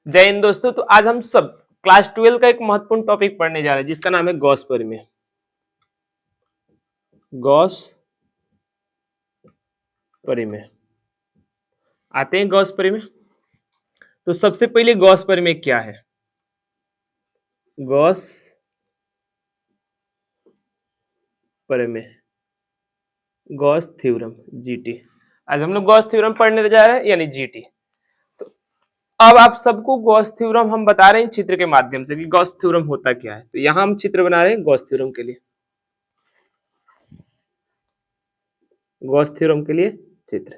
जय हिंद दोस्तों। तो आज हम सब क्लास 12 का एक महत्वपूर्ण टॉपिक पढ़ने जा रहे हैं जिसका नाम है गॉस परिमेय। गॉस परिमेय आते हैं गॉस परिमेय। तो सबसे पहले गॉस परिमेय क्या है? गॉस परिमेय, गॉस थ्योरम, जीटी। आज हम लोग गॉस थ्योरम पढ़ने जा रहे हैं यानी जीटी। तो अब आप सबको गॉस थ्योरम हम बता रहे हैं चित्र के माध्यम से कि गॉस थ्योरम होता क्या है। तो यहां हम चित्र बना रहे हैं गॉस थ्योरम के लिए। गॉस थ्योरम के लिए चित्र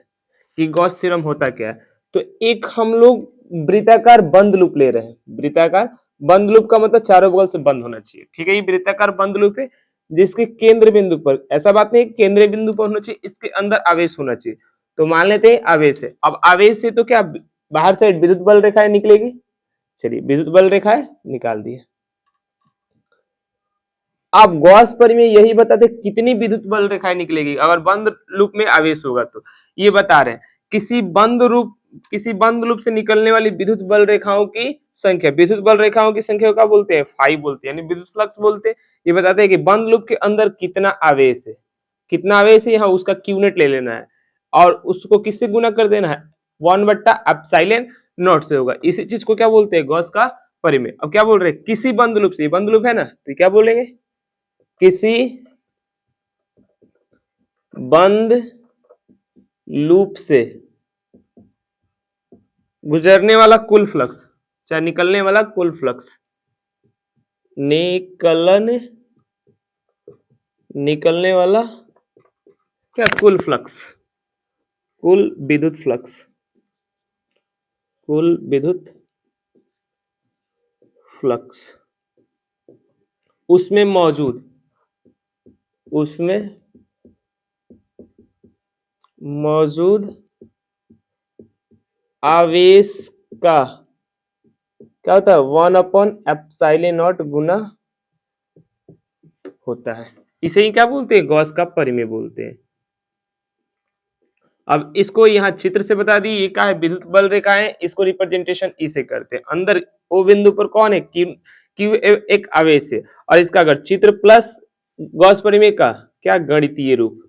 कि गॉस थ्योरम होता क्या है। तो एक हम लोग वृत्ताकार बंद लूप ले रहे हैं। वृत्ताकार बंद लूप का मतलब चारों बगल से बंद होना चाहिए, ठीक है। ये वृत्ताकार बंद लूप है जिसके केंद्र बिंदु पर, ऐसा बात नहीं केंद्र बिंदु पर होना चाहिए, इसके अंदर आवेश होना चाहिए। तो मान लेते हैं आवेश है। अब आवेश है तो क्या बाहर से विद्युत बल रेखाएं निकलेगी। चलिए विद्युत बल रेखाएं निकाल दिए। आप गॉस परिमेय यही बताते कितनी विद्युत बल रेखाएं निकलेगी अगर बंद लूप में आवेश होगा। तो ये बता रहे हैं किसी बंद लूप से निकलने वाली विद्युत बल रेखाओं की संख्या। विद्युत बल रेखाओं की संख्या को क्या बोलते हैं? फाई बोलते हैं, यानी विद्युत फ्लक्स बोलते हैं। ये बताते हैं कि बंद लूप के अंदर कितना आवेश है। कितना आवेश है यहाँ उसका क्यूनेट ले लेना है और उसको किससे गुना कर देना है? 1/एप्सिलॉन नॉट से होगा। इसी चीज को क्या बोलते हैं? गॉस का परिमेय। अब क्या बोल रहे हैं? किसी बंद लूप से, बंद लूप है ना, तो क्या बोलेंगे? किसी बंद लूप से गुजरने वाला कुल फ्लक्स, चाहे निकलने वाला कुल फ्लक्स, निकलने वाला क्या? कुल फ्लक्स, कुल विद्युत फ्लक्स, कुल विद्युत फ्लक्स उसमें मौजूद आवेश का क्या होता है? 1/एप्सिलॉन नॉट गुना होता है। इसे ही क्या बोलते हैं? गॉस का परिमेय बोलते हैं। अब इसको यहाँ चित्र से बता दी, ये क्या है? विद्युत बल रेखा है। इसको रिप्रेजेंटेशन इसे करते हैं। अंदर ओ बिंदु पर कौन है? क्यू एक आवेश है और इसका अगर चित्र प्लस गॉस परिमेय का क्या? गणितीय रूप,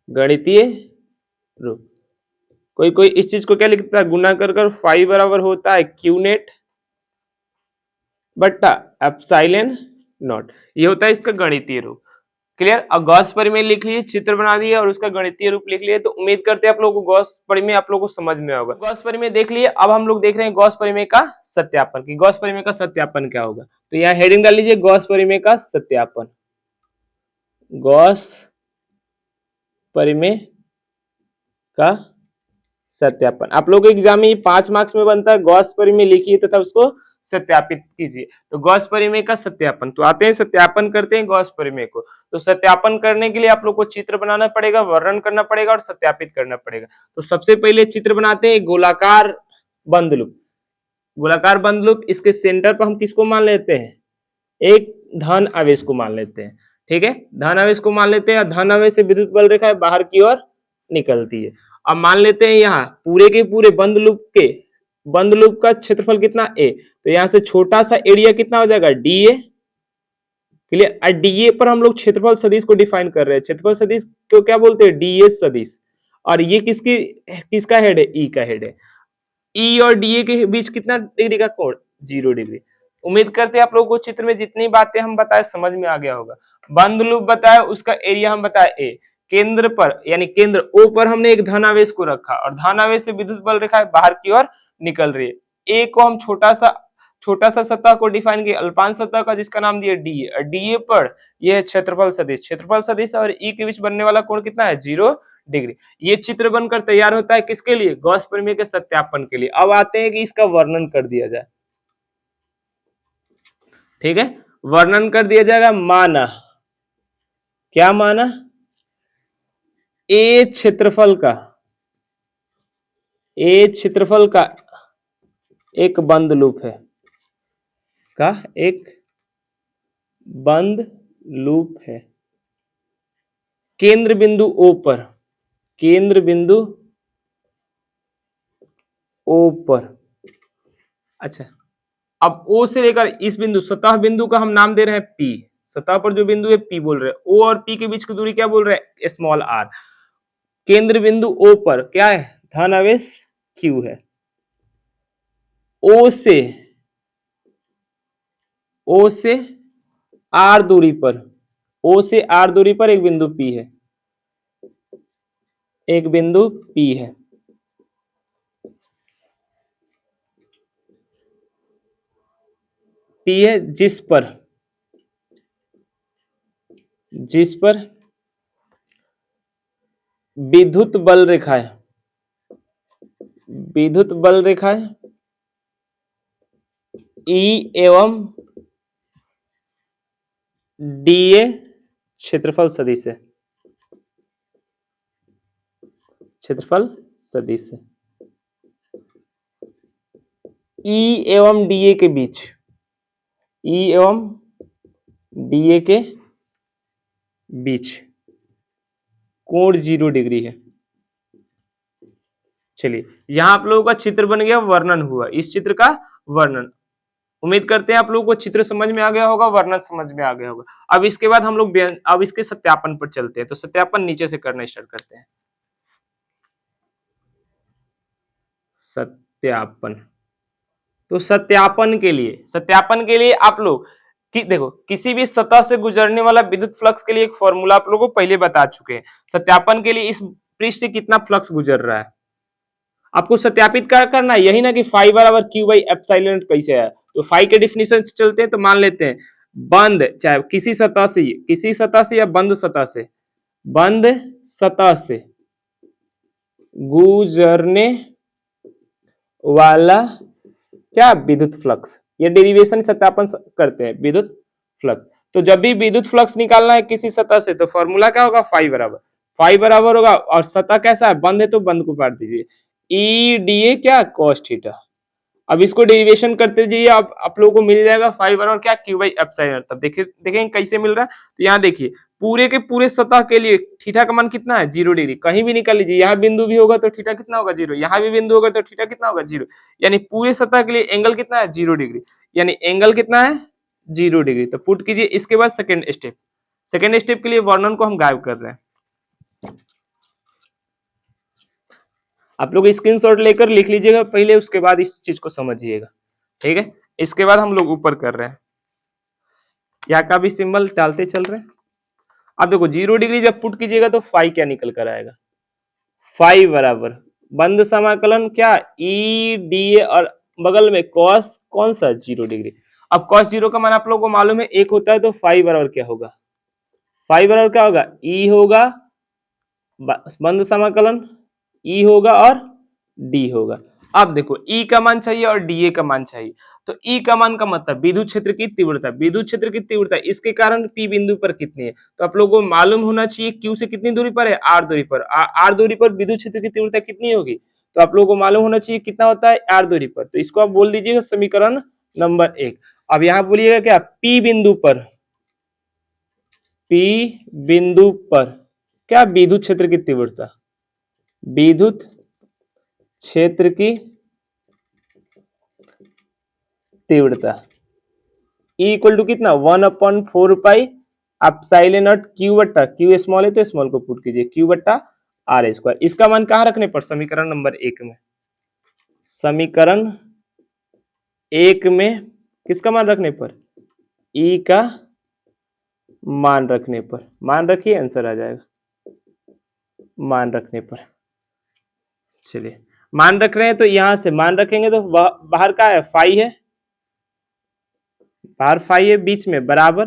गणितीय रूप। कोई कोई इस चीज को क्या लिखता है? गुना कर फाई बराबर होता है क्यू नेट बट्टा एप्सिलॉन नॉट। ये होता है इसका गणितीय रूप। क्लियर? अब गॉस परिमेय लिख लिए, चित्र बना दिए और उसका गणितीय रूप लिख लिए। तो उम्मीद करते हैं आप लोगों को गॉस परिमेय आप लोगों को समझ में होगा। गॉस परिमेय देख लिए। अब हम लोग देख रहे हैं गॉस परिमेय का सत्यापन कि गॉस परिमेय का सत्यापन क्या होगा। तो यहाँ हेडिंग डाल लीजिए, गॉस परिमेय का सत्यापन। गॉस परिमेय का सत्यापन आप लोगों के एग्जाम में 5 मार्क्स में बनता है। गॉस परिमेय लिखिए तथा उसको सत्यापित कीजिए। तो गॉस परिमेय का सत्यापन, तो आते हैं सत्यापन करते हैं गॉस परिमेय को। तो सत्यापन करने के लिए आप लोग को चित्र बनाना पड़ेगा, वर्णन करना पड़ेगा और सत्यापित करना पड़ेगा। तो सबसे पहले चित्र बनाते हैं गोलाकार बंद लूप। गोलाकार बंद लूप, इसके सेंटर पर हम किसको मान लेते हैं? एक धन आवेश को मान लेते हैं, ठीक है। धन आवेश को मान लेते हैं। धन आवेश से विद्युत बल रेखा बाहर की ओर निकलती है। अब मान लेते हैं यहाँ पूरे के पूरे बंद लूप का क्षेत्रफल कितना? ए। तो यहाँ से छोटा सा एरिया कितना हो जाएगा? D A. क्लियर? और डीए पर हम लोग क्षेत्रफल सदिश को डिफाइन कर रहे हैं। क्षेत्रफल सदिश को क्या बोलते हैं? डीएस सदिश। और ये किसका हेड है? ई का हेड है। ई और डीए के बीच कितना डिग्री का कोण? 0 डिग्री। उम्मीद करते हैं आप लोगों को चित्र में जितनी बातें हम बताए समझ में आ गया होगा। बंद लूप बताया, उसका एरिया हम बताए ए। केंद्र पर यानी केंद्र ओ पर हमने एक धनावेश को रखा और धनावेश से विद्युत बल रेखा बाहर की ओर निकल रही है। ए को हम छोटा सा सतह को डिफाइन किया, अल्पांश सतह का, जिसका नाम दिया डीए। और डीए पर यह है क्षेत्रफल सदिश। क्षेत्रफल सदिश और ई के बीच बनने वाला कोण कितना है? 0 डिग्री। ये चित्र बनकर तैयार होता है किसके लिए? गॉस परिमेय के सत्यापन के लिए। अब आते हैं कि इसका वर्णन कर दिया जाए, ठीक है। वर्णन कर दिया जाएगा। माना, क्या माना? ए क्षेत्रफल का एक बंद लूप है, का एक बंद लूप है। केंद्र बिंदु ओ पर, केंद्र बिंदु ओ पर अच्छा, अब O से लेकर इस बिंदु, सतह बिंदु का हम नाम दे रहे हैं P, सतह पर जो बिंदु है P बोल रहे हैं। O और P के बीच की दूरी क्या बोल रहे हैं, स्मॉल r। केंद्र बिंदु O पर क्या है, धन आवेश Q है। O से R दूरी पर, O से R दूरी पर एक बिंदु P है, एक बिंदु P है। P है जिस पर विद्युत बल रेखा है, विद्युत बल रेखा है E एवं DA क्षेत्रफल सदिश है, क्षेत्रफल सदिश है। E एवं DA के बीच, E एवं DA के बीच कोण 0 डिग्री है। चलिए, यहां आप लोगों का चित्र बन गया, वर्णन हुआ, इस चित्र का वर्णन। उम्मीद करते हैं आप लोगों को चित्र समझ में आ गया होगा, वर्णन समझ में आ गया होगा। अब इसके बाद हम लोग अब इसके सत्यापन पर चलते हैं। तो सत्यापन नीचे से करना स्टार्ट करते हैं। सत्यापन, तो सत्यापन के लिए आप लोग देखो, किसी भी सतह से गुजरने वाला विद्युत फ्लक्स के लिए एक फॉर्मूला आप लोगों को पहले बता चुके हैं। सत्यापन के लिए इस पृष्ठ से कितना फ्लक्स गुजर रहा है आपको सत्यापित क्या करना है, यही ना कि फाई बराबर क्यू बाई एप्सिलॉन कैसे है। तो फाई के डिफिनेशन से चलते हैं। तो मान लेते हैं बंद, चाहे किसी सतह से या बंद सतह से गुजरने वाला क्या, विद्युत फ्लक्स। ये डेरिवेशन सत्यापन करते हैं, विद्युत फ्लक्स। तो जब भी विद्युत फ्लक्स निकालना है किसी सतह से, तो फॉर्मूला क्या होगा, फाई बराबर होगा, और सतह कैसा है, बंद है, तो बंद को काट दीजिए, ई डी ए क्या, कॉस थीटा। अब इसको डेरिवेशन करते जाइए, आप लोगों को मिल जाएगा फाई बराबर क्या, क्यू बाई एप्सिलॉन। तब देखिए, देखेंगे कैसे मिल रहा है। तो यहाँ देखिए, पूरे के पूरे सतह के लिए थीटा का मान कितना है, 0 डिग्री। कहीं भी निकाल लीजिए, यहाँ बिंदु भी होगा तो थीटा कितना होगा, 0। यहाँ भी बिंदु होगा तो थीटा कितना होगा, 0। यानी पूरे सतह के लिए एंगल कितना है, 0 डिग्री। यानी एंगल कितना है, 0 डिग्री। तो पुट कीजिए। इसके बाद सेकेंड स्टेप के लिए वर्णन को हम गायब कर रहे हैं। आप लोग स्क्रीनशॉट लेकर लिख लीजिएगा पहले, उसके बाद इस चीज को समझिएगा, ठीक है। इसके बाद हम लोग ऊपर कर रहे हैं, यहाँ का भी सिंबल डालते चल रहे हैं। अब देखो 0 डिग्री जब पुट कीजिएगा तो फाई क्या निकल कर आएगा, फाई बराबर बंद समाकलन क्या, ई डी ए, और बगल में कॉस कौन सा, 0 डिग्री। अब कॉस 0 का मान आप लोगों को मालूम है 1 होता है। तो फाई बराबर क्या होगा, फाई बराबर क्या होगा, ई होगा बंद समाकलन, ई होगा और डी होगा। अब देखो ई का मान चाहिए और डी ए का मान चाहिए। तो ई का मान का मतलब विद्युत क्षेत्र की तीव्रता, इसके कारण पी बिंदु पर कितनी है। तो आप लोगों को मालूम होना चाहिए क्यू से कितनी दूरी पर है, आर दूरी पर। आर दूरी पर विद्युत क्षेत्र की तीव्रता कितनी होगी, तो आप लोगों को मालूम होना चाहिए कितना होता है, आर दूरी पर। तो इसको आप बोल दीजिएगा समीकरण नंबर 1। अब यहां बोलिएगा क्या, पी बिंदु पर क्या, विद्युत क्षेत्र की तीव्रता, विद्युत क्षेत्र की तीव्रता इक्वल टू कितना, 1/4 पाई एप्सिलॉन नॉट क्यू बट्टा, क्यू स्मॉल है तो स्मॉल को पुट कीजिए, क्यू बट्टा आर स्क्वायर। इसका मान कहां रखने पर, समीकरण नंबर 1 में। समीकरण 1 में किसका मान रखने पर, ई का मान रखने पर। मान रखिए, आंसर आ जाएगा, मान रखने पर। चलिए, मान रख रहे हैं तो यहां से मान रखेंगे तो बाहर का है, फाई है, बाहर फाई है, बीच में बराबर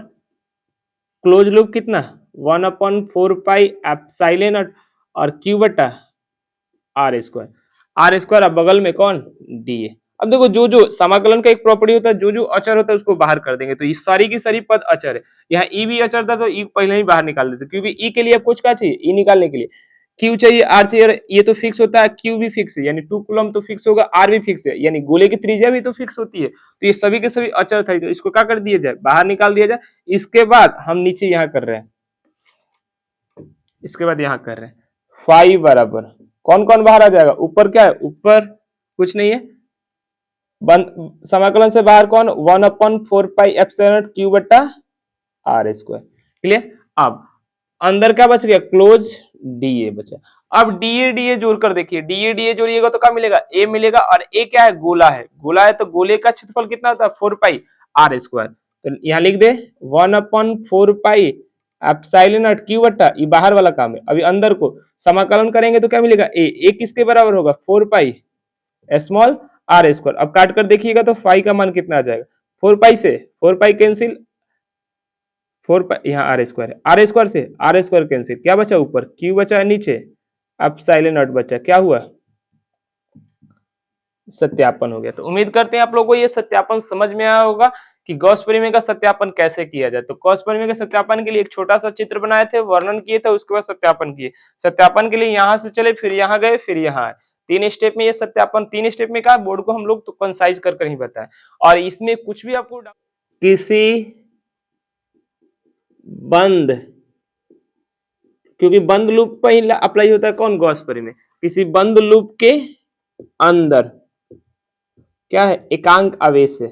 क्लोज लूप कितना, 1/4 पाई एप्सिलॉन नॉट और क्यू बटा आर स्क्वायर। अब बगल में कौन, डी ए। अब देखो, जो जो समाकलन का एक प्रॉपर्टी होता है, जो जो अचर होता है उसको बाहर कर देंगे। तो ये सारी की सारी पद अचर है। यहाँ ई भी अचर था तो ई पहले ही बाहर निकाल देते, क्योंकि ई के लिए अब कुछ क्या चाहिए, ई निकालने के लिए क्यू चाहिए, आर चाहिए। ये तो फिक्स होता है, क्यू भी फिक्स है, यानी 2 कूलम तो फिक्स होगा, आर भी फिक्स है, यानी गोले की त्रिज्या भी तो फिक्स होती है। तो ये सभी के सभी अचर था, तो इसको क्या कर दिया जाए, बाहर निकाल दिया जाए। इसके बाद हम नीचे यहाँ कर रहे हैं, इसके बाद यहाँ कर रहे हैं, फाई बराबर कौन कौन बाहर आ जाएगा, ऊपर क्या है, ऊपर कुछ नहीं है, समाकलन से बाहर कौन, 1/4 पाई एप्सिलॉन क्यू बटा आर स्क्वायर। क्लियर। अब अंदर क्या बच गया, क्लोज डीए बचा। अब डीए डीए जोड़कर देखिए, डीए डीए जोड़िएगा तो क्या मिलेगा, ए मिलेगा, और ए क्या है, गोला है, गोला है तो गोले का क्षेत्रफल कितना होता है, 4 पाई आर स्क्वायर। तो यहाँ लिख दे 1/4 पाई एप्सिलॉन नॉट क्यू बटा, ये बाहर वाला काम है। अभी अंदर को समाकलन करेंगे तो क्या मिलेगा, ए किसके बराबर होगा, 4 पाई स्मॉल आर स्क्वायर। अब काट कर देखिएगा तो फाई का मान कितना आ जाएगा, 4 पाई से 4 पाई कैंसिल, 4 पाई यहाँ आर स्क्वायर है, आर स्क्वायर से आर स्क्वायर कैंसिल, क्या बचा ऊपर, क्यू बचा नीचे, एप्सिलॉन नॉट बचा, क्या हुआ, सत्यापन हो गया। तो उम्मीद करते हैं आप लोगों को ये सत्यापन समझ में आया होगा कि गॉस परिमेय का सत्यापन कैसे किया जाए। तो गॉस परिमेय के सत्यापन के लिए एक छोटा सा चित्र बनाए थे, वर्णन किए थे, उसके बाद सत्यापन किए। सत्यापन के लिए यहाँ से चले, फिर यहाँ गए, फिर यहाँ आए, 3 स्टेप में ये सत्यापन, 3 स्टेप में कहा बोर्ड को हम लोग तो कंसाइज कर ही बताए। और इसमें कुछ भी आपको किसी बंद, क्योंकि बंद लूप पर ही अप्लाई होता है कौन, गॉस परिमेय, किसी बंद लूप के अंदर क्या है, एकांक आवेश है,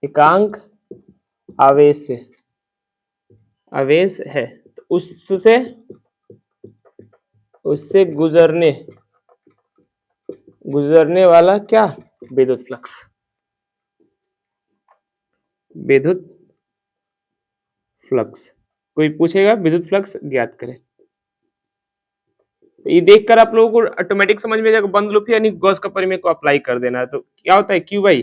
एकांक आवेश है, आवेश है, तो उससे उससे गुजरने वाला क्या, विद्युत फ्लक्स, विद्युत फ्लक्स। कोई पूछेगा विद्युत फ्लक्स ज्ञात करें, ये देखकर आप लोगों को ऑटोमेटिक समझ में जाएगा, बंद लूप यानी गॉस का परिमेय को अप्लाई कर देना है। तो क्या होता है, Q by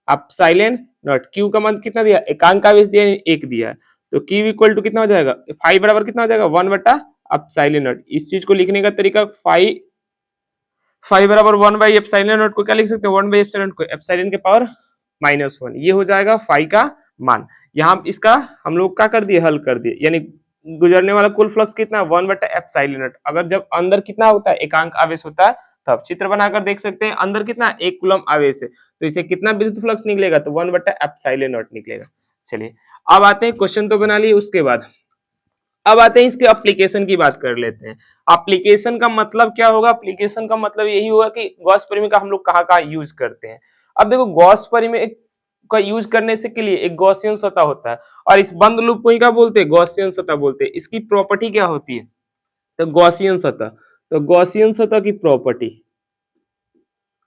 epsilon not, Q का मान कितना दिया, एकांक आवेश दिया, एक दिया है, तो क्यू इक्वल टू कितना हो जाएगा, फाई बराबर कितना हो जाएगा, 1/एप्सिलॉन नॉट। इस चीज को लिखने का तरीका, फाई बराबर 1/एप्सिलॉन नॉट को क्या लिख सकते हैं, 1/एप्सिलॉन को एप्सिलॉन के पावर -1, ये हो जाएगा फाई का मान। यहाँ इसका हम लोग क्या कर दिए, हल कर दिए, यानी गुजरने वाला कुल फ्लक्स कितना, 1/एप्सिलॉन नॉट। अगर जब अंदर कितना होता है, एकांक आवेश होता है, तब चित्र बनाकर देख सकते हैं, अंदर कितना, 1 कूलम आवेश है, तो इसे कितना विद्युत फ्लक्स निकलेगा, तो 1/एप्सिलॉन नॉट निकलेगा। चलिए अब आते हैं, क्वेश्चन तो बना लिए, उसके बाद अब आते हैं इसके एप्लीकेशन की बात कर लेते हैं। एप्लीकेशन का मतलब क्या होगा, एप्लीकेशन का मतलब यही होगा कि गॉस परिमेय का हम लोग कहाँ कहाँ यूज करते हैं। अब देखो, गॉस परिमेय का यूज करने से के लिए एक गॉसियन सतह होता है, और इस बंद लूप को ही क्या बोलते हैं, गॉसियन सतह बोलते हैं। इसकी प्रॉपर्टी क्या होती है, तो गॉसियन सतह, तो गॉसियन सतह की प्रॉपर्टी,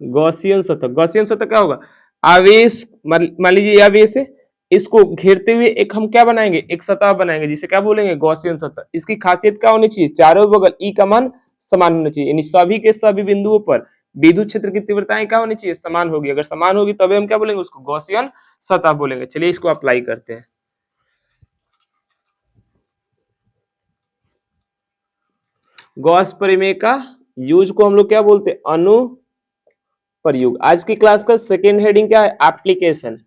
गॉसियन सतह, गॉसियन सतह क्या होगा, आवेश, मान लीजिए ये आवेश है, इसको घेरते हुए एक हम क्या बनाएंगे, एक सतह बनाएंगे, जिसे क्या बोलेंगे, गॉसियन सतह। इसकी खासियत क्या होनी चाहिए, चारों बगल ई का मान समान होना चाहिए, यानी सभी के सभी बिंदुओं पर विद्युत क्षेत्र की तीव्रताएं क्या होनी चाहिए, समान होगी। अगर समान होगी तभी हम क्या बोलेंगे, उसको गॉसियन सतह बोलेंगे। चलिए इसको अप्लाई करते हैं। गॉस परिमेय का यूज को हम लोग क्या बोलते हैं, अनुप्रयोग। आज की क्लास का सेकेंड हेडिंग क्या है, एप्लीकेशन,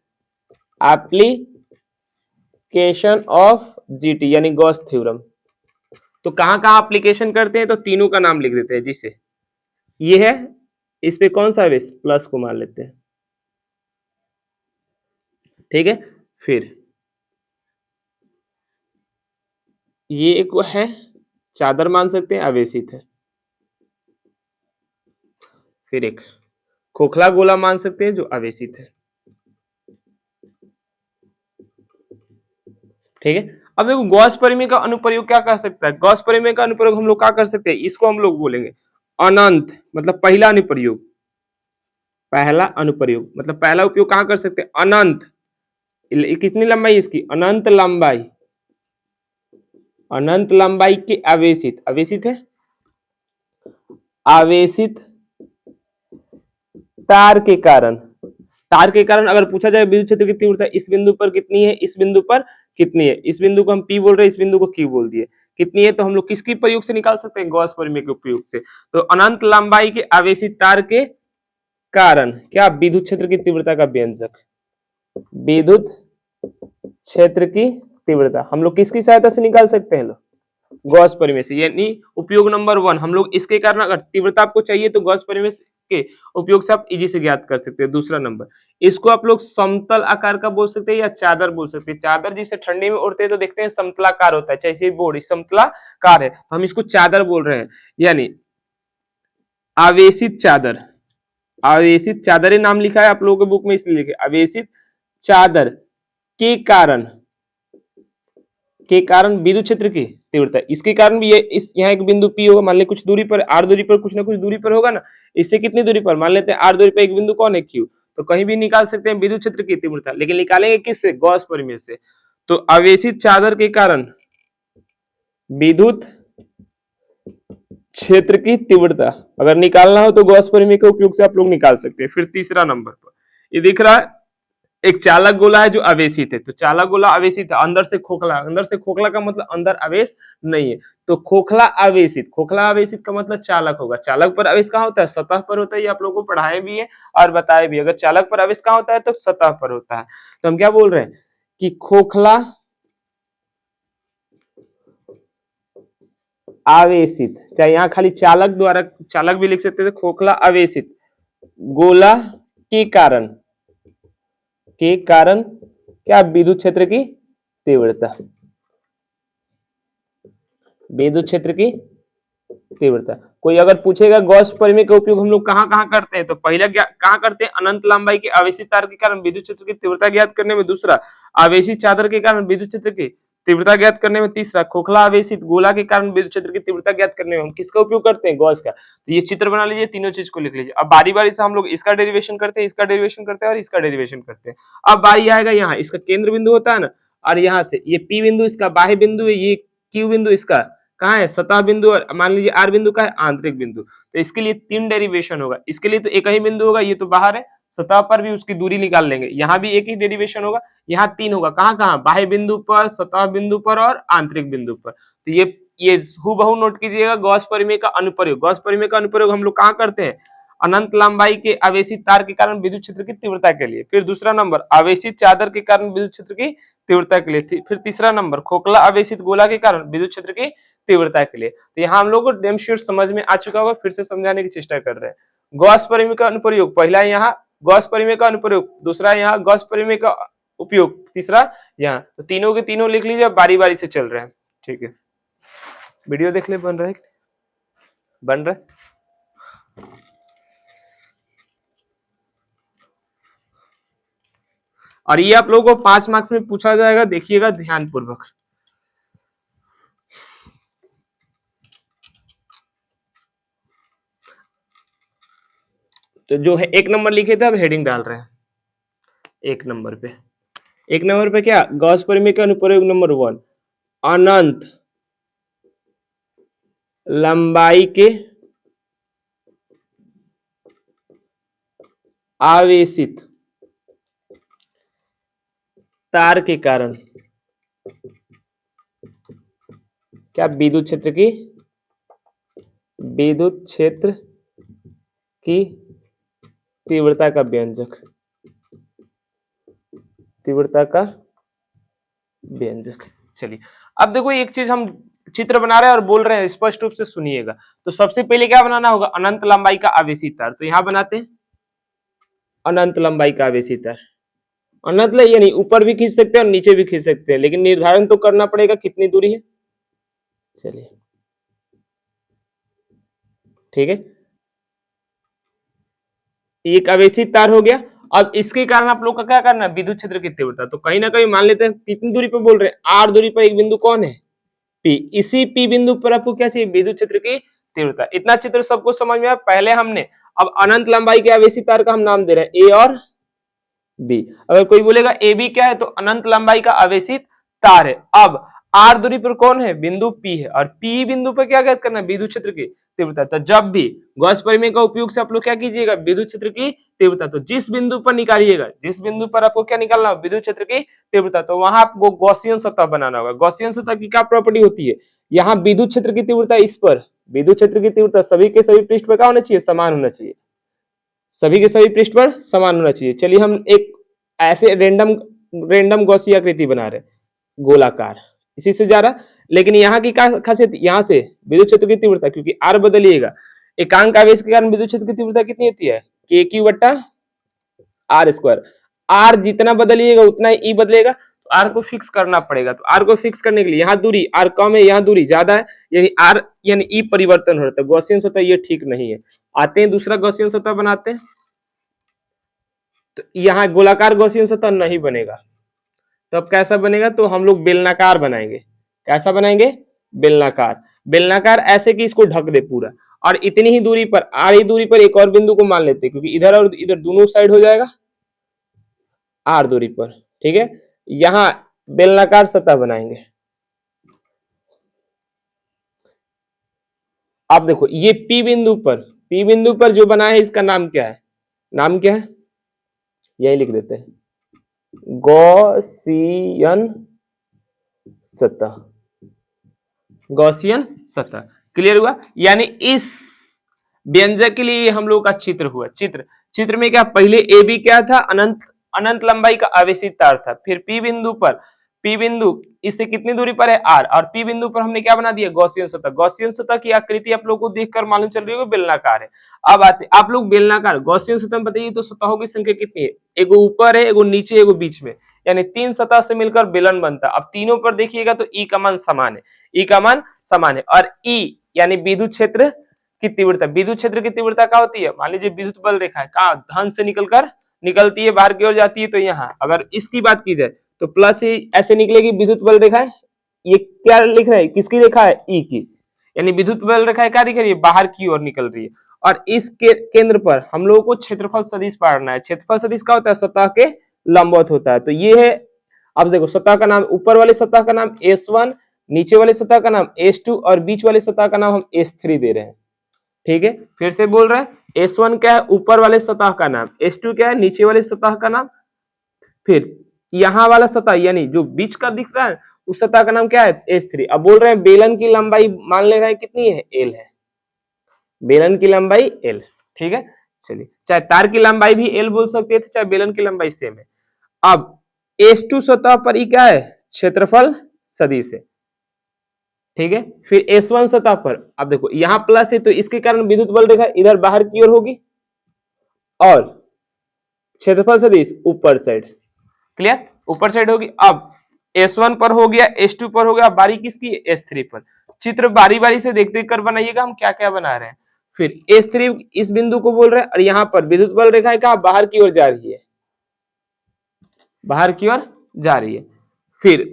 एप्लीकेशन ऑफ जीटी यानी गॉस थ्योरम। तो कहां कहां एप्लीकेशन करते हैं, तो तीनों का नाम लिख देते हैं। जिसे ये है, इस पे कौन सा बेस, प्लस को मान लेते हैं, ठीक है। फिर ये एक है, चादर मान सकते हैं, आवेशित है। फिर एक खोखला गोला मान सकते हैं, जो आवेशित है, ठीक है। अब देखो, गॉस परिमेय का अनुप्रयोग क्या कर सकता है, गॉस परिमेय का अनुप्रयोग हम लोग क्या कर सकते हैं, इसको हम लोग बोलेंगे अनंत, मतलब पहला अनुप्रयोग, पहला अनुप्रयोग मतलब पहला उपयोग कहां कर सकते हैं, अनंत, कितनी लंबाई इसकी, अनंत लंबाई, अनंत लंबाई के आवेशित, आवेशित है, आवेशित तार के कारण, तार के कारण अगर पूछा जाए विद्युत क्षेत्र की तीव्रता इस बिंदु पर कितनी है, इस बिंदु पर कितनी है, इस बिंदु को हम P बोल रहे हैं, इस बिंदु को Q बोल दिए, कितनी है, तो हम लोग किसकी प्रयोग से निकाल सकते हैं, गॉस परिमेय के उपयोग से। तो अनंत लंबाई के आवेशित तार के कारण क्या, विद्युत क्षेत्र की तीव्रता का व्यंजक, विद्युत क्षेत्र की तीव्रता हम लोग किसकी सहायता से निकाल सकते हैं, गॉस परिमेय से। यानी उपयोग नंबर 1, हम लोग इसके कारण अगर तीव्रता आपको चाहिए तो गॉस परिमेय के उपयोग से आप इजी से ज्ञात कर सकते हैं। दूसरा नंबर, इसको आप लोग समतल आकार का बोल सकते हैं या चादर बोल सकते हैं। चादर जिसे ठंडी में ओढ़ते हैं तो देखते हैं समतलाकार होता है, जैसे बोर्ड समतलाकार है, तो हम इसको चादर बोल रहे हैं। यानी आवेशित चादर, आवेशित चादर नाम लिखा है आप लोगों के बुक में, इसलिए लिखे आवेशित चादर के कारण, विद्युत क्षेत्र की तीव्रता, इसके कारण भी ये इस यहाँ एक बिंदु P होगा, मान ले कुछ दूरी पर, r दूरी पर, कुछ ना कुछ दूरी पर होगा ना, इससे कितनी दूरी पर, मान लेते हैं r दूरी पर एक बिंदु कौन है, Q। तो कहीं भी निकाल सकते हैं विद्युत क्षेत्र की तीव्रता, लेकिन निकालेंगे किससे, गॉस परिमेय से। तो आवेशित चादर के कारण विद्युत क्षेत्र की तीव्रता अगर निकालना हो तो गॉस परिमेय के उपयोग से आप लोग निकाल सकते हैं। फिर तीसरा नंबर पर ये दिख रहा है, एक चालक गोला है जो आवेशित है, तो चालक गोला आवेशित है, अंदर से खोखला, अंदर से खोखला का मतलब अंदर आवेश नहीं है, तो खोखला आवेशित, खोखला आवेशित का मतलब चालक होगा। चालक पर आवेश कहाँ होता है, सतह पर होता है, ये आप लोगों को पढ़ाए भी है और बताए भी। अगर चालक पर आवेश कहाँ होता है तो सतह पर होता है। तो हम क्या बोल रहे हैं कि खोखला आवेशित, चाहे यहाँ खाली चालक द्वारा, चालक भी लिख सकते थे, खोखला आवेशित गोला के कारण, क्या, विद्युत क्षेत्र की तीव्रता, विद्युत क्षेत्र की तीव्रता। कोई अगर पूछेगा गॉस परिमेय का उपयोग हम लोग कहाँ कहाँ करते हैं, तो पहला कहाँ करते हैं, अनंत लंबाई के आवेशित तार के कारण विद्युत क्षेत्र की तीव्रता ज्ञात करने में, दूसरा आवेशित चादर के कारण विद्युत क्षेत्र की तीव्रता ज्ञात करने में, तीसरा खोखला आवेशित गोला के कारण विद्युत क्षेत्र की तीव्रता ज्ञात करने में हम किसका उपयोग करते हैं, गॉस का। तो ये चित्र बना लीजिए, तीनों चीज को लिख लीजिए। अब बारी बारी से हम लोग इसका डेरिवेशन करते हैं, इसका डेरिवेशन करते हैं और इसका डेरिवेशन करते हैं। अब बारी आएगा यहाँ, इसका केंद्र बिंदु होता है ना, और यहाँ से ये P बिंदु इसका बाह्य बिंदु है, ये Q बिंदु इसका कहाँ है, सतह बिंदु, और मान लीजिए R बिंदु का है आंतरिक बिंदु। तो इसके लिए 3 डेरिवेशन होगा, इसके लिए तो एक ही बिंदु होगा, ये तो बाहर है, सतह पर भी उसकी दूरी निकाल लेंगे, यहाँ भी एक ही डेरिवेशन होगा, यहाँ 3 होगा, कहाँ कहाँ, बाह्य बिंदु पर, सतह बिंदु पर और आंतरिक बिंदु पर। तो ये हूबहू नोट कीजिएगा, गॉस परिमेय का अनुप्रयोग। गॉस परिमेय का अनुप्रयोग हम लोग कहाँ करते हैं, अनंत लंबाई के आवेशित तार के कारण विद्युत क्षेत्र की तीव्रता के लिए। फिर दूसरा नंबर आवेशित चादर के कारण विद्युत क्षेत्र की तीव्रता के लिए। फिर तीसरा नंबर खोखला आवेशित गोला के कारण विद्युत क्षेत्र की तीव्रता के लिए। तो यहाँ हम लोग को डेम श्योर समझ में आ चुका होगा, फिर से समझाने की चेष्टा कर रहे हैं। गॉस परिमेय का अनुप्रयोग, पहला यहाँ गॉस परिमेय का अनुप्रयोग, दूसरा यहाँ गॉस परिमेय का उपयोग, तीसरा यहाँ। तो तीनों के तीनों लिख लीजिए, बारी बारी से चल रहे हैं, ठीक है। वीडियो देख ले, बन रहा है, बन रहा है। और ये आप लोगों को 5 मार्क्स में पूछा जाएगा, देखिएगा ध्यानपूर्वक। तो जो है 1 नंबर लिखे थे, अब हेडिंग डाल रहे हैं 1 नंबर पे। 1 नंबर पे क्या, गॉस परिमेय का अनुप्रयोग नंबर 1, अनंत लंबाई के आवेशित तार के कारण क्या, विद्युत क्षेत्र की तीव्रता का व्यंजक, चलिए अब देखो एक चीज हम चित्र बना रहे हैं और बोल रहे हैं, स्पष्ट रूप से सुनिएगा। तो सबसे पहले क्या बनाना होगा, अनंत लंबाई का आवेशित तार। तो यहां बनाते हैं अनंत लंबाई का आवेशित तार। अनंत यानी ऊपर भी खींच सकते हैं और नीचे भी खींच सकते हैं, लेकिन निर्धारण तो करना पड़ेगा कितनी दूरी है। चलिए ठीक है, एक आवेशित तार हो गया। अब इसके कारण आप लोग का क्या करना है, विद्युत क्षेत्र की तीव्रता। तो कहीं ना कहीं मान लेते हैं कितनी दूरी पर बोल रहे हैं, आर दूरी पर एक बिंदु कौन है, P। इसी P बिंदु पर आपको क्या चाहिए, विद्युत क्षेत्र की तीव्रता। इतना चित्र सबको समझ में आया। पहले हमने, अब अनंत लंबाई के आवेशित तार का हम नाम दे रहे हैं A और B। अगर कोई बोलेगा AB क्या है, तो अनंत लंबाई का आवेशित तार है। अब R दूरी पर कौन है, बिंदु P है, और P बिंदु पर क्या ज्ञात करना है, विद्युत क्षेत्र की तीव्रता। तो जब भी गॉस परिमेय का उपयोग से आप लोग क्या कीजिएगा, विद्युत क्षेत्र की तीव्रता। तो जिस बिंदु पर निकालिएगा, जिस बिंदु पर आपको क्या निकालना है, विद्युत क्षेत्र की तीव्रता, तो वहां आपको गॉसियन सतह बनाना होगा। गॉसियन सतह की क्या प्रॉपर्टी होती है, यहाँ विद्युत क्षेत्र की तीव्रता इस पर, विद्युत क्षेत्र की तीव्रता सभी के सभी पृष्ठ पर क्या होना चाहिए, समान होना चाहिए, सभी के सभी पृष्ठ पर समान होना चाहिए। चलिए हम एक ऐसे रेंडम गॉसिय आकृति बना रहे, गोलाकार, इसी से जा रहा। लेकिन यहाँ की क्या खासियत, यहाँ से विद्युत क्षेत्र की तीव्रता, क्योंकि आर बदलिएगा, एकांक आवेश के कारण विद्युत क्षेत्र की तीव्रता कितनी होती है, के क्यू बट्टा आर स्क्वायर। आर जितना बदलिएगा उतना ई बदलेगा, तो आर को फिक्स करना पड़ेगा। तो आर को फिक्स करने के लिए यहाँ दूरी आर कम है, यहाँ दूरी ज्यादा है, यानी आर यानी ई परिवर्तन हो रहा है। गॉसियन सतह ये ठीक नहीं है। आते हैं दूसरा गॉसियन सतह बनाते हैं। तो यहाँ गोलाकार गॉसियन सतह नहीं बनेगा। तो अब कैसा बनेगा, तो हम लोग बेलनाकार बनाएंगे। कैसा बनाएंगे, बेलनाकार। बेलनाकार ऐसे कि इसको ढक दे पूरा, और इतनी ही दूरी पर, आर दूरी पर एक और बिंदु को मान लेते हैं, क्योंकि इधर और इधर दोनों साइड हो जाएगा आर दूरी पर। ठीक है, यहां बेलनाकार सतह बनाएंगे। आप देखो ये पी बिंदु पर जो बना है इसका नाम क्या है, नाम क्या है, यही लिख देते हैं, गॉसियन सतह। गॉसियन सतह, क्लियर हुआ। यानी इस व्यंजक के लिए हम लोग का चित्र हुआ। चित्र में क्या, पहले ए बी क्या था, अनंत अनंत लंबाई का आवेशित तार था। फिर पी बिंदु इससे कितनी दूरी पर है, आर, और पी बिंदु पर हमने क्या बना दिया, गॉसियन सतह। गॉसियन सतह की आकृति आप लोगों को देखकर मालूम चल रही होगी बेलनाकार है। अब आते आप लोग बेलनाकार गॉसियन सतह में बताइए तो सतहों की संख्या कितनी है, एगो ऊपर है, एगो नीचे, एगो बीच में, यानी 3 सतह से मिलकर बेलन बनता है। अब तीनों पर देखिएगा तो ई का मान समान है, ई का मान समान है। और ई यानी विद्युत क्षेत्र की तीव्रता, विद्युत क्षेत्र की तीव्रता क्या होती है, मान लीजिए विद्युत बल रेखा है, कहा धन से निकलती है, बाहर की ओर जाती है, तो यहाँ अगर इसकी बात की जाए तो प्लस ही ऐसे निकलेगी, विद्युत बल रेखा है। ये क्या लिख रहा है, किसकी रेखा है, ई की, यानी विद्युत बल रेखा क्या दिख रही है, बाहर की ओर निकल रही है। और इस केंद्र पर हम लोगों को क्षेत्रफल सदिश पढ़ना है। क्षेत्रफल सदिश क्या होता है, सतह के लंबवत होता है। तो ये है, अब देखो सतह का नाम, ऊपर वाले सतह का नाम S1, नीचे वाले सतह का नाम S2, और बीच वाले सतह का नाम हम S3 दे रहे हैं। ठीक है, फिर से बोल रहे हैं, S1 क्या है, ऊपर वाले सतह का नाम, S2 क्या है, नीचे वाले सतह का नाम, फिर यहां वाला सतह यानी जो बीच का दिख रहा है उस सतह का नाम क्या है, S3। अब बोल रहे हैं बेलन की लंबाई मान ले रहे हैं कितनी है, L है, बेलन की लंबाई L। ठीक है, चलिए, चाहे तार की लंबाई भी L बोल सकते थे, चाहे बेलन की लंबाई सेम है। अब S2 सतह पर ही क्या है, क्षेत्रफल सदिश है। ठीक है, फिर S1 सतह पर, अब देखो यहां प्लस है तो इसके कारण विद्युत बल रेखा इधर बाहर की ओर होगी, और क्षेत्रफल सदिश ऊपर साइड, क्लियर, ऊपर साइड होगी। अब S1 पर हो गया, S2 पर हो गया, बारी किसकी, S3 पर। चित्र बारी बारी से देख देख कर बनाइएगा हम क्या क्या बना रहे हैं। फिर S3 इस बिंदु को बोल रहे हैं, और यहां पर विद्युत बल रेखा कहा बाहर की ओर जा रही है, बाहर की ओर जा रही है। फिर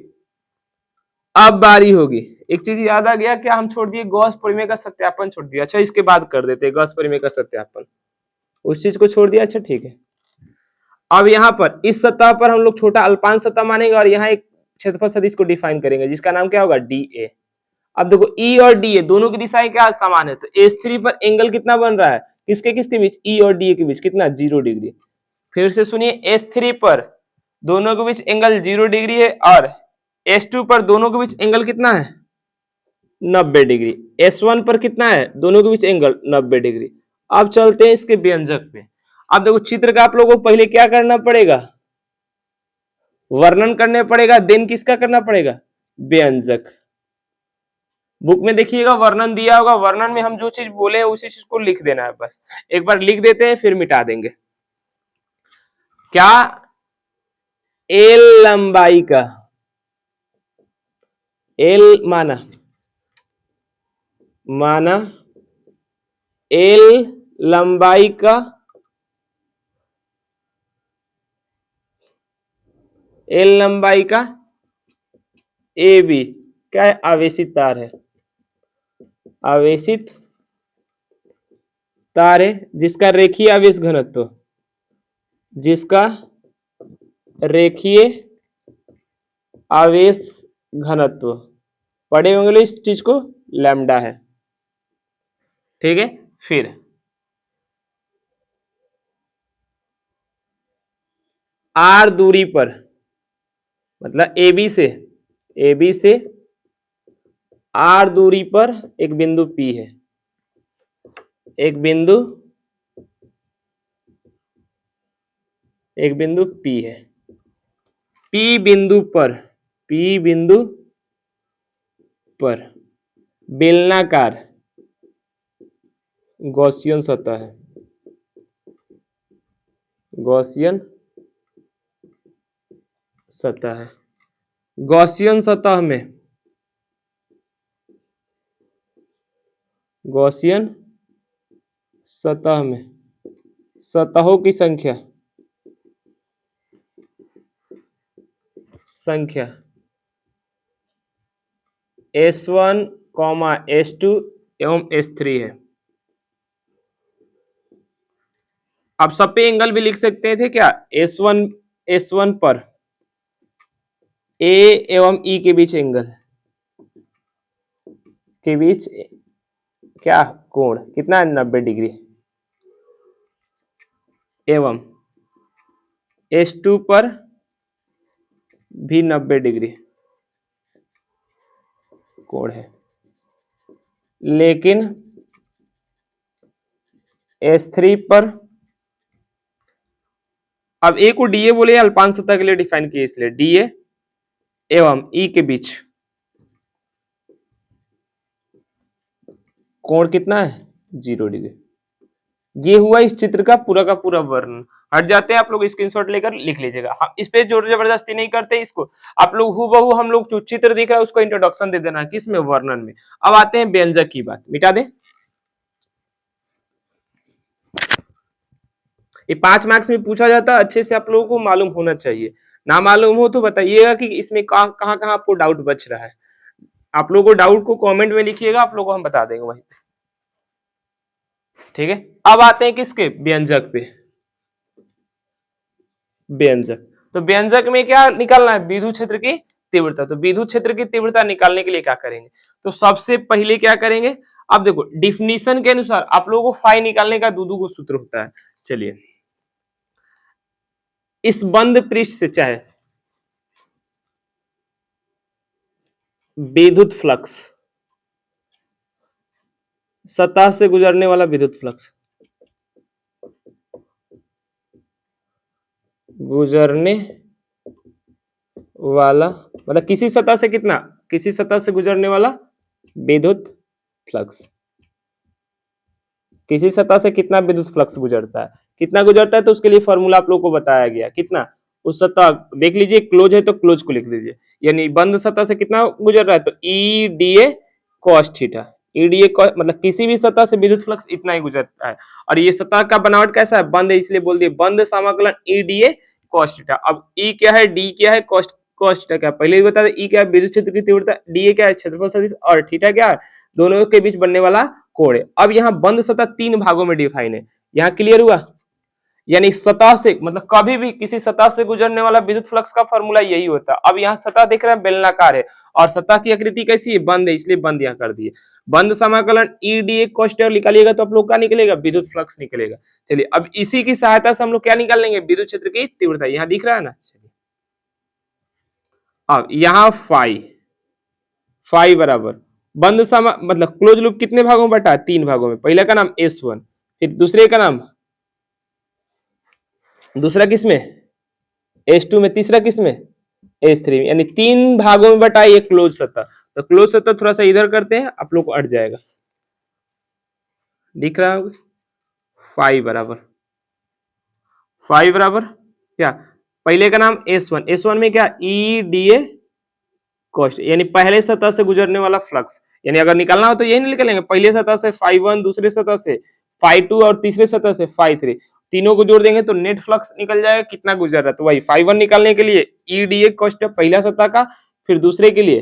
अब बारी होगी, एक चीज याद आ गया, क्या हम छोड़ दिए, गॉस प्रमेय का सत्यापन छोड़ दिया। अच्छा इसके बाद कर देते हैं गॉस प्रमेय का सत्यापन, उस चीज को छोड़ दिया। अच्छा ठीक है, अब यहाँ पर इस सतह पर हम लोग छोटा अल्पांश सतह मानेंगे, और यहाँ एक क्षेत्रफल सदिश को डिफाइन करेंगे जिसका नाम क्या होगा, डी ए। अब देखो ई और डी ए दोनों की दिशाएं क्या समान है, तो S3 पर एंगल कितना बन रहा है, किसके किसके बीच, ई और डी ए के बीच, कितना, 0 डिग्री। फिर से सुनिए, S3 पर दोनों के बीच एंगल 0 डिग्री है, और S2 पर दोनों के बीच एंगल कितना है, 90 डिग्री। S1 पर कितना है, दोनों के बीच एंगल 90 डिग्री। अब चलते हैं इसके व्यंजक पे। अब देखो चित्र का आप लोगों को पहले क्या करना पड़ेगा, वर्णन करने पड़ेगा, देन किसका करना पड़ेगा, व्यंजक। बुक में देखिएगा वर्णन दिया होगा, वर्णन में हम जो चीज बोले हैं उसी चीज को लिख देना है, बस एक बार लिख देते हैं फिर मिटा देंगे। क्या, एल लंबाई का, एल माना एल लंबाई का, एल लंबाई का ए बी क्या है, आवेशित तार है, आवेशित तार है, जिसका रेखीय आवेश घनत्व, जिसका रेखीय आवेश घनत्व, पढ़े होंगे इस चीज को, लैम्डा है। ठीक है, फिर आर दूरी पर, मतलब ए बी से आर दूरी पर एक बिंदु P है, एक बिंदु P है। P बिंदु पर बेलनाकार गॉसियन सतह है, गॉसियन सतह है। गॉसियन सतह में, गॉसियन सतह में सतहों की संख्या संख्या S1, S2 एवं S3 है। अब सब पे एंगल भी लिख सकते थे क्या? S1 पर A एवं E के बीच एंगल के बीच क्या कोण कितना है? 90 डिग्री। एवं S2 पर भी 90 डिग्री कोण है, लेकिन S3 पर, अब A को DA बोले अल्पांश सतह के लिए डिफाइन किए, इसलिए DA एवं E के बीच कोण कितना है? 0 डिग्री। ये हुआ इस चित्र का पूरा वर्णन। हट जाते हैं, आप लोग स्क्रीनशॉट लेकर लिख लीजिएगा। हाँ, इस पे जोर जबरदस्ती नहीं करते इसको, आप लोग हूबहू हम लोग जो चित्र दिख रहा है उसको इंट्रोडक्शन दे देना, किसमें? वर्णन में। अब आते हैं व्यंजक की बात, मिटा दें। ये 5 मार्क्स में पूछा जाता है, अच्छे से आप लोगों को मालूम होना चाहिए। ना मालूम हो तो बताइएगा कि इसमें कहां कहां आपको डाउट बच रहा है। आप लोगों को डाउट को कमेंट में लिखिएगा, आप लोगों को हम बता देंगे वहीं पे। ठीक है, अब आते हैं किसके? व्यंजक पे। व्यंजक, तो व्यंजक में क्या निकालना है? विद्युत क्षेत्र की तीव्रता। तो विद्युत क्षेत्र की तीव्रता निकालने के लिए क्या करेंगे? तो सबसे पहले क्या करेंगे? अब देखो डिफिनीशन के अनुसार आप लोगों को फाई निकालने का दो को सूत्र होता है। चलिए, इस बंद पृष्ठ से चाहे विद्युत फ्लक्स, सतह से गुजरने वाला विद्युत फ्लक्स, गुजरने वाला मतलब किसी सतह से कितना, किसी सतह से गुजरने वाला विद्युत फ्लक्स, किसी सतह से कितना विद्युत फ्लक्स गुजरता है, कितना गुजरता है? तो उसके लिए फॉर्मूला आप लोग को बताया गया, कितना उस सतह, देख लीजिए क्लोज है तो क्लोज को लिख लीजिए, यानी बंद सतह से कितना गुजर रहा है? तो ई डी ए कॉस थीटा, ई डी ए मतलब किसी भी सतह से विद्युत फ्लक्स इतना ही गुजरता है। और ये सतह का बनावट कैसा है? बंद है, इसलिए बोल दिए बंद समाकलन ई डी ए कॉस थीटा। अब ई क्या है, डी क्या है, कॉस थीटा क्या? पहले ही बता दें, ई क्या है? विद्युत क्षेत्र की तीव्रता, डी ए क्या है? क्षेत्रफल सदिश, और थीटा क्या है? दोनों के बीच बनने वाला कोण है। अब यहाँ बंद सतह 3 भागों में डिफाइन है, यहाँ क्लियर हुआ? यानी सतह से मतलब कभी भी किसी सतह से गुजरने वाला विद्युत फ्लक्स का फॉर्मूला यही होता है। अब यहाँ सतह देख रहे हैं बेलनाकार है और सतह की आकृति कैसी है? बंद है, इसलिए बंद यहाँ कर दिए। बंद समाकलन E D A cos theta निकालिएगा तो आप लोग क्या निकलेगा? विद्युत फ्लक्स निकलेगा। चलिए, अब इसी की सहायता से हम लोग क्या निकाल लेंगे? विद्युत क्षेत्र की तीव्रता। यहाँ दिख रहा है ना? चलिए, अब यहाँ फाई बराबर बंद समा मतलब क्लोज लूप कितने भागों में बटा है? 3 भागों में। पहले का नाम S1, फिर दूसरे का नाम, दूसरा किसमें? S2 में, तीसरा किसमें? S3 में, यानी 3 भागों में बटा ये क्लोज सतह। तो क्लोज सतह थोड़ा सा इधर करते हैं, आप लोग को अट जाएगा, दिख रहा होगा? फाई बराबर क्या? पहले का नाम S1 में क्या? ई डी ए कॉस्ट, यानी पहले सतह से गुजरने वाला फ्लक्स, यानी अगर निकालना हो तो यही निकालेंगे, पहले सतह से φ1, दूसरे सतह से φ2 और तीसरे सतह से φ3, तीनों को जोड़ देंगे तो नेट फ्लक्स निकल जाएगा कितना गुजर रहा है। तो वही φ1 निकालने के लिए ई डी ए कॉस्ट पहला सतह का, फिर दूसरे के लिए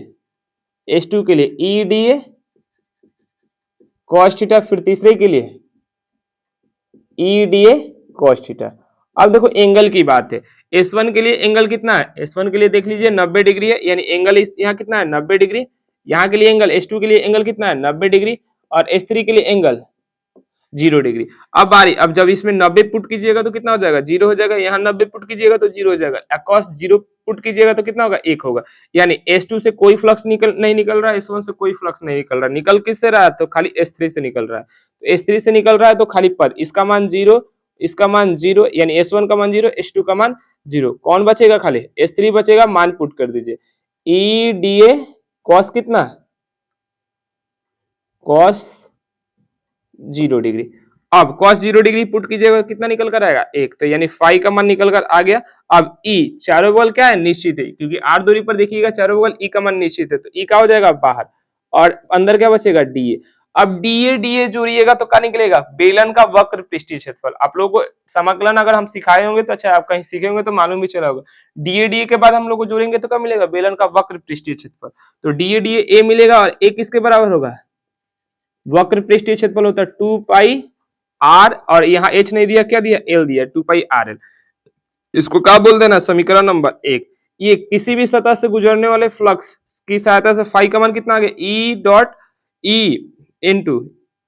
S2 के लिए ई डी ए कॉस थीटा, फिर तीसरे के लिए ई डी ए कॉस थीटा। अब देखो एंगल की बात है, S1 के लिए एंगल कितना है? S1 के लिए देख लीजिए 90 डिग्री है, यानी एंगल यहाँ कितना है? 90 डिग्री। यहाँ के लिए एंगल S2 के लिए एंगल कितना है? 90 डिग्री। और S3 के लिए एंगल 0 डिग्री। अब बारी, अब जब इसमें 90 पुट कीजिएगा तो कितना हो जाएगा? 0 हो जाएगा। यहाँ 90 पुट कीजिएगा तो 0 हो जाएगा। cos 0 पुट कीजिएगा तो कितना होगा? 1 होगा। यानी S2 से कोई फ्लक्स नहीं निकल रहा है, S1 से कोई फ्लक्स नहीं निकल रहा। निकल किससे रहा है? तो खाली S3 से निकल रहा है। तो S3 से निकल रहा है तो खाली पद, इसका मान 0, इसका मान 0, यानी S1 का मान 0, S2 का मान 0। कौन बचेगा? खाली S3 बचेगा। मान पुट कर दीजिए, ई डी ए कॉस कितना? Cos 0 degree. अब cos 0 डिग्री पुट कीजिएगा कितना निकल कर आएगा? 1। तो यानी फाई का मान निकल कर आ गया। अब ई, चारों बगल क्या है? निश्चित है, क्योंकि r दूरी पर देखिएगा चारों बगल ई का मान निश्चित है, तो ई का हो जाएगा बाहर और अंदर क्या बचेगा? D A. अब डीए जोड़िएगा तो क्या निकलेगा, बेलन का वक्र पृष्ठीय क्षेत्रफल। आप लोगों को समाकलन अगर हम सिखाए होंगे तो अच्छा, आप कहीं सीखे होंगे तो मालूम भी चला होगा। डीए के बाद हम लोग को जोड़ेंगे तो क्या मिलेगा, बेलन का वक्र पृष्ठीय क्षेत्रफल। तो डीए ए मिलेगा और ए किसके बराबर होगा, वक्र पृष्ठीय क्षेत्रफल होता है 2 पाई आर, और यहाँ एच नहीं दिया, क्या दिया, एल दिया, 2 पाई आर एल। इसको क्या बोल देना, समीकरण नंबर 1। ये किसी भी सतह से गुजरने वाले फ्लक्स की सहायता से फाई का मान कितना आ गया, ई डॉट ई इंटू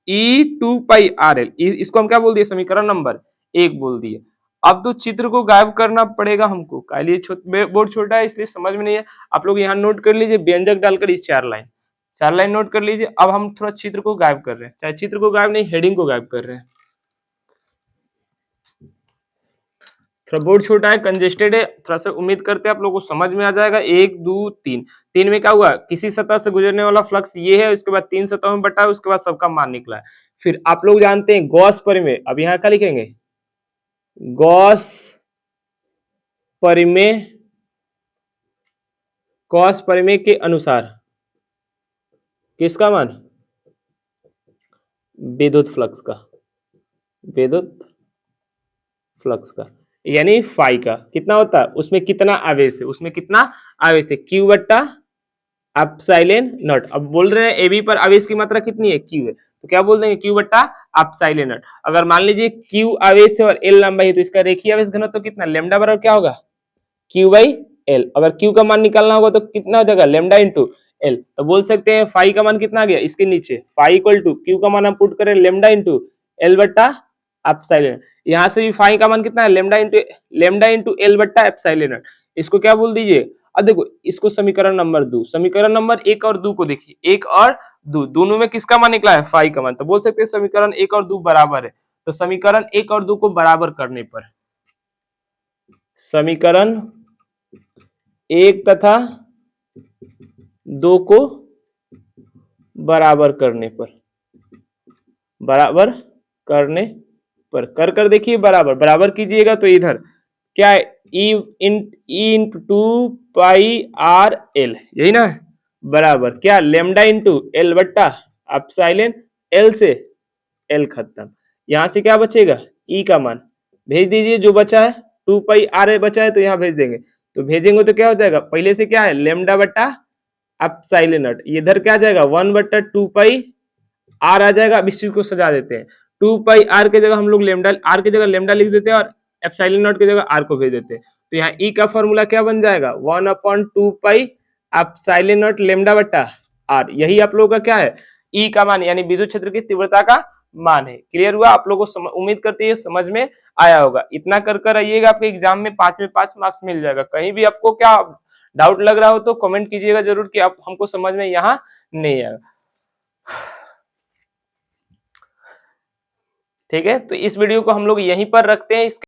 ई 2 पाई आर एल, इसको हम क्या बोल दिए, समीकरण नंबर 1 बोल दिए। अब तो चित्र को गायब करना पड़ेगा हमको, काहे बोर्ड छोटा है इसलिए समझ में नहीं है। आप लोग यहाँ नोट कर लीजिए, व्यंजक डालकर इस 4 लाइन नोट कर लीजिए। अब हम थोड़ा चित्र को गायब कर रहे हैं, चाहे चित्र को गायब नहीं, हेडिंग को गायब कर रहे हैं। थोड़ा बोर्ड छोटा है, कंजेस्टेड है, थोड़ा सा उम्मीद करते हैं आप लोगों को समझ में आ जाएगा। 1 2 3, 3 में क्या हुआ, किसी सतह से गुजरने वाला फ्लक्स ये है, उसके बाद 3 सतहों में बटा है, उसके बाद सबका मान निकला है। फिर आप लोग जानते हैं गॉस परिमेय, अब यहाँ क्या लिखेंगे, गॉस परिमेय, गॉस परिमेय के अनुसार किसका मान, विद्युत फ्लक्स का, विद्युत फ्लक्स का, यानी फाई का कितना होता है, उसमें कितना आवेश है, उसमें कितना आवेश है, क्यू बट्टा एप्सिलॉन नॉट। अब बोल रहे हैं एबी पर आवेश की मात्रा कितनी है, क्यू है, तो क्या बोल देंगे, क्यू बट्टा एप्सिलॉन नॉट। अगर मान लीजिए क्यू आवेश है और एल लंबाई है, तो इसका रेखीय आवेश घनत्व तो कितना, लेमडा बराबर क्या होगा, क्यू बाई एल। अगर क्यू का मान निकालना होगा तो कितना हो जाएगा, लेमडा इंटू एल। तो बोल सकते हैं फाई का मान कितना आ गया, इसके नीचे फाई इक्वल टू क्यू का मान हम पुट करें लेमडा इंटू एल बट्टा एप्सिलॉन। यहाँ से भी फाई का मान कितना है, लेमडा इंटू एल बट्टा एप्सिलॉन। इसको क्या बोल दीजिए, अब देखो इसको समीकरण नंबर 2, समीकरण नंबर 1 और 2 को देखिए, 1 और 2 दोनों में किसका मान निकला है, फाई का मान। तो बोल सकते हैं समीकरण 1 और 2 बराबर है। तो समीकरण 1 और 2 को बराबर करने पर, समीकरण 1 तथा 2 को बराबर करने पर, बराबर करने पर कर देखिए, बराबर बराबर कीजिएगा तो इधर क्या है, ई इंटू 2 पाई आर एल, यही ना, बराबर क्या, लेमडा इंटू एल बट्टा एप्सिलॉन, एल से एल खत्म। यहां से क्या बचेगा, ई का मान भेज दीजिए, जो बचा है 2 पाई आर ए बचा है तो यहाँ भेज देंगे। तो भेजेंगे तो क्या हो जाएगा, पहले से क्या है, लेमडा बट्टा एप्सिलॉन नॉट, इधर क्या आ जाएगा, 1 बट्टा 2 पाई आर आ जाएगा। अब इस चीज को सजा देते हैं, 2 पाई आर के जगह हम लोग लेमडा, आर की जगह लेमडा लिख देते हैं और एप्सिलॉन नॉट की जगह आर को भेज देते हैं। तो यहाँ ई का फॉर्मूला क्या बन जाएगा, 1/2 पाई एप्सिलॉन नॉट लेमडा बट्टा आर। यही आप लोगों का क्या है, ई का मान, यानी विद्युत क्षेत्र की तीव्रता का मान है। क्लियर हुआ आप लोगों को, उम्मीद करते हैं समझ में आया होगा। इतना कर आइएगा, आपके एग्जाम में 5 में 5 मार्क्स मिल जाएगा। कहीं भी आपको क्या डाउट लग रहा हो तो कमेंट कीजिएगा जरूर कि आप हमको समझ में यहाँ नहीं आया। ठीक है, तो इस वीडियो को हम लोग यहीं पर रखते हैं।